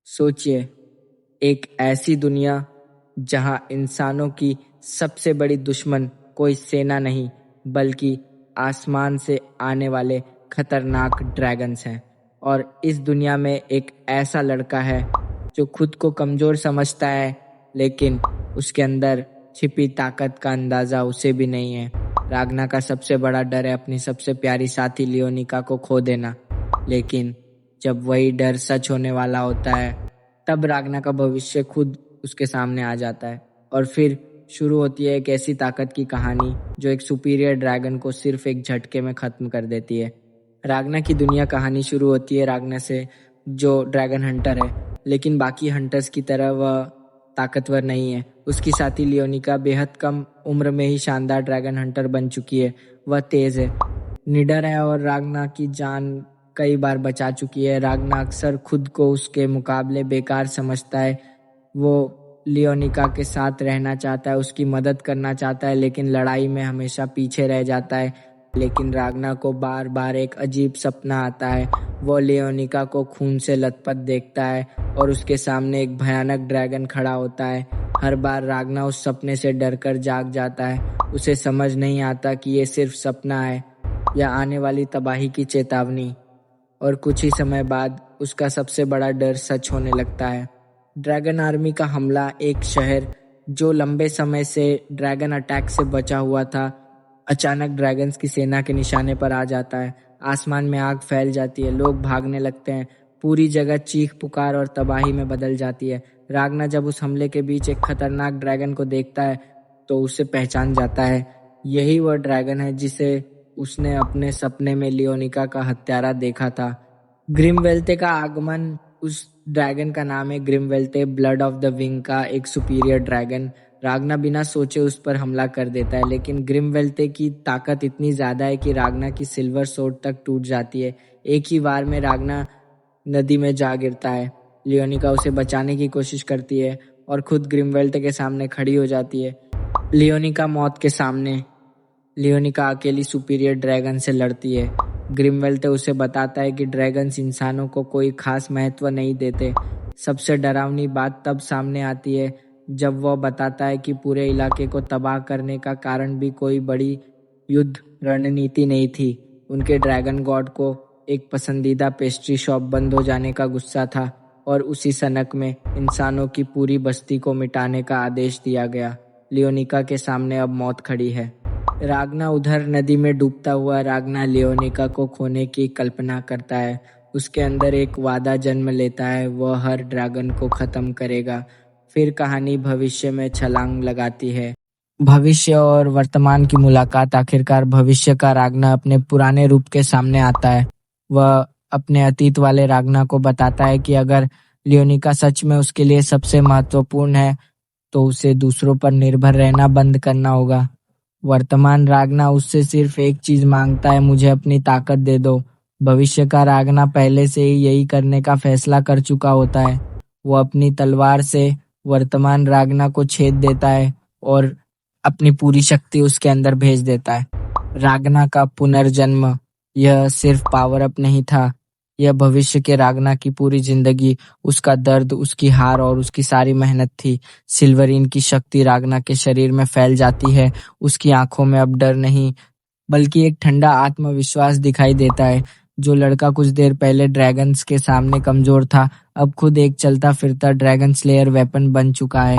सोचिए, एक ऐसी दुनिया जहां इंसानों की सबसे बड़ी दुश्मन कोई सेना नहीं बल्कि आसमान से आने वाले खतरनाक ड्रैगन्स हैं। और इस दुनिया में एक ऐसा लड़का है जो खुद को कमज़ोर समझता है, लेकिन उसके अंदर छिपी ताकत का अंदाज़ा उसे भी नहीं है। रागना का सबसे बड़ा डर है अपनी सबसे प्यारी साथी लियोनिका को खो देना, लेकिन जब वही डर सच होने वाला होता है तब रागना का भविष्य खुद उसके सामने आ जाता है। और फिर शुरू होती है एक ऐसी ताकत की कहानी जो एक सुपीरियर ड्रैगन को सिर्फ एक झटके में ख़त्म कर देती है। रागना की दुनिया कहानी शुरू होती है रागना से, जो ड्रैगन हंटर है, लेकिन बाकी हंटर्स की तरह वह ताकतवर नहीं है। उसकी साथी लियोनिका बेहद कम उम्र में ही शानदार ड्रैगन हंटर बन चुकी है। वह तेज़ है, निडर है और रागना की जान कई बार बचा चुकी है। रागना अक्सर खुद को उसके मुकाबले बेकार समझता है। वो लियोनिका के साथ रहना चाहता है, उसकी मदद करना चाहता है, लेकिन लड़ाई में हमेशा पीछे रह जाता है। लेकिन रागना को बार बार एक अजीब सपना आता है। वो लियोनिका को खून से लथपथ देखता है और उसके सामने एक भयानक ड्रैगन खड़ा होता है। हर बार रागना उस सपने से डरकर जाग जाता है। उसे समझ नहीं आता कि ये सिर्फ सपना है या आने वाली तबाही की चेतावनी। और कुछ ही समय बाद उसका सबसे बड़ा डर सच होने लगता है। ड्रैगन आर्मी का हमला, एक शहर जो लंबे समय से ड्रैगन अटैक से बचा हुआ था, अचानक ड्रैगन्स की सेना के निशाने पर आ जाता है। आसमान में आग फैल जाती है, लोग भागने लगते हैं, पूरी जगह चीख पुकार और तबाही में बदल जाती है। रागना जब उस हमले के बीच एक खतरनाक ड्रैगन को देखता है तो उसे पहचान जाता है। यही वह ड्रैगन है जिसे उसने अपने सपने में लियोनिका का हत्यारा देखा था। ग्रिमवेल्टे का आगमन, उस ड्रैगन का नाम है ग्रिमवेल्टे, ब्लड ऑफ द विंग का एक सुपीरियर ड्रैगन। रागना बिना सोचे उस पर हमला कर देता है, लेकिन ग्रिमवेल्टे की ताकत इतनी ज़्यादा है कि रागना की सिल्वर सोर्ड तक टूट जाती है। एक ही वार में रागना नदी में जा गिरता है। लियोनिका उसे बचाने की कोशिश करती है और खुद ग्रिमवेल्टे के सामने खड़ी हो जाती है। लियोनिका मौत के सामने, लियोनिका अकेली सुपीरियर ड्रैगन से लड़ती है। ग्रिमवेल्टे उसे बताता है कि ड्रैगन्स इंसानों को कोई खास महत्व नहीं देते। सबसे डरावनी बात तब सामने आती है जब वह बताता है कि पूरे इलाके को तबाह करने का कारण भी कोई बड़ी युद्ध रणनीति नहीं थी। उनके ड्रैगन गॉड को एक पसंदीदा पेस्ट्री शॉप बंद हो जाने का गुस्सा था और उसी सनक में इंसानों की पूरी बस्ती को मिटाने का आदेश दिया गया। लियोनिका के सामने अब मौत खड़ी है। रागना उधर नदी में डूबता हुआ रागना लियोनिका को खोने की कल्पना करता है। उसके अंदर एक वादा जन्म लेता है, वह हर ड्रैगन को ख़त्म करेगा। फिर कहानी भविष्य में छलांग लगाती है। भविष्य और वर्तमान की मुलाकात, आखिरकार भविष्य का रागना अपने पुराने रूप के सामने आता है। वह अपने अतीत वाले रागना को बताता है कि अगर लियोनिका सच में उसके लिए सबसे महत्वपूर्ण है तो उसे दूसरों पर निर्भर रहना बंद करना होगा। वर्तमान रागना उससे सिर्फ एक चीज मांगता है, मुझे अपनी ताकत दे दो। भविष्य का रागना पहले से ही यही करने का फैसला कर चुका होता है। वो अपनी तलवार से वर्तमान रागना को छेद देता है और अपनी पूरी शक्ति उसके अंदर भेज देता है। रागना का पुनर्जन्म, यह सिर्फ पावर अप नहीं था, यह भविष्य के रागना की पूरी जिंदगी, उसका दर्द, उसकी हार और उसकी सारी मेहनत थी। सिल्वरीन की शक्ति रागना के शरीर में फैल जाती है। उसकी आंखों में अब डर नहीं बल्कि एक ठंडा आत्मविश्वास दिखाई देता है। जो लड़का कुछ देर पहले ड्रैगन्स के सामने कमजोर था, अब खुद एक चलता फिरता ड्रैगन स्लेयर वेपन बन चुका है।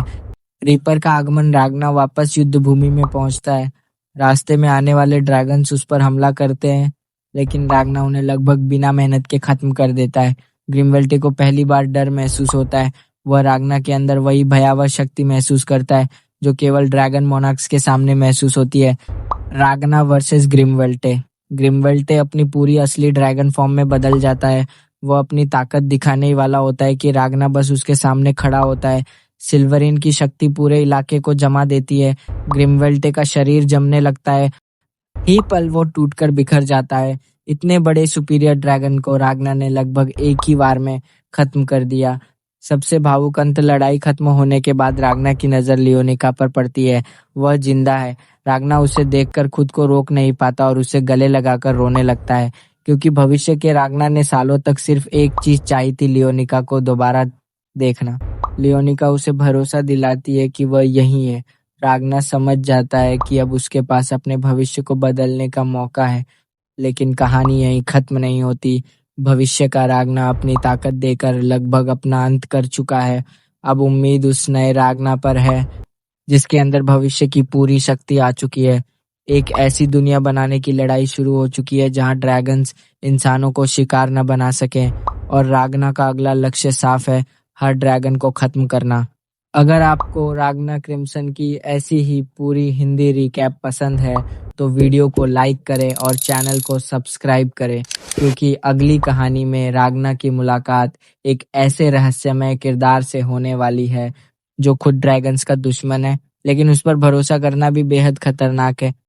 रीपर का आगमन, रागना वापस युद्ध भूमि में पहुंचता है। रास्ते में आने वाले ड्रैगन्स उस पर हमला करते हैं, लेकिन रागना उन्हें लगभग बिना मेहनत के खत्म कर देता है। ग्रिमवेल्टे को पहली बार डर महसूस होता है। वह रागना के अंदर वही भयावह शक्ति महसूस करता है जो केवल ड्रैगन मोनार्क्स के सामने महसूस होती है। रागना वर्सेस ग्रिमवेल्टे। ग्रिमवेल्टे अपनी पूरी असली ड्रैगन फॉर्म में बदल जाता है। वह अपनी ताकत दिखाने ही वाला होता है कि रागना बस उसके सामने खड़ा होता है। सिल्वरीन की शक्ति पूरे इलाके को जमा देती है। ग्रिमवेल्टे का शरीर जमने लगता है। ही पल वो टूटकर बिखर जाता है। इतने बड़े सुपीरियर ड्रैगन को रागना ने लगभग एक ही वार में खत्म कर दिया। सबसे भावुक अंत, लड़ाई खत्म होने के बाद रागना की नज़र लियोनिका पर पड़ती है। वह जिंदा है। रागना उसे देखकर खुद को रोक नहीं पाता और उसे गले लगाकर रोने लगता है, क्योंकि भविष्य के रागना ने सालों तक सिर्फ एक चीज चाही थी, लियोनिका को दोबारा देखना। लियोनिका उसे भरोसा दिलाती है कि वह यहीं है। रागना समझ जाता है कि अब उसके पास अपने भविष्य को बदलने का मौका है, लेकिन कहानी यहीं खत्म नहीं होती। भविष्य का रागना अपनी ताकत देकर लगभग अपना अंत कर चुका है। अब उम्मीद उस नए रागना पर है जिसके अंदर भविष्य की पूरी शक्ति आ चुकी है। एक ऐसी दुनिया बनाने की लड़ाई शुरू हो चुकी है जहां ड्रैगन्स इंसानों को शिकार न बना सकें, और रागना का अगला लक्ष्य साफ है, हर ड्रैगन को खत्म करना। अगर आपको रागना क्रिम्सन की ऐसी ही पूरी हिंदी रिकैप पसंद है तो वीडियो को लाइक करें और चैनल को सब्सक्राइब करें, क्योंकि अगली कहानी में रागना की मुलाकात एक ऐसे रहस्यमय किरदार से होने वाली है जो खुद ड्रैगन्स का दुश्मन है, लेकिन उस पर भरोसा करना भी बेहद खतरनाक है।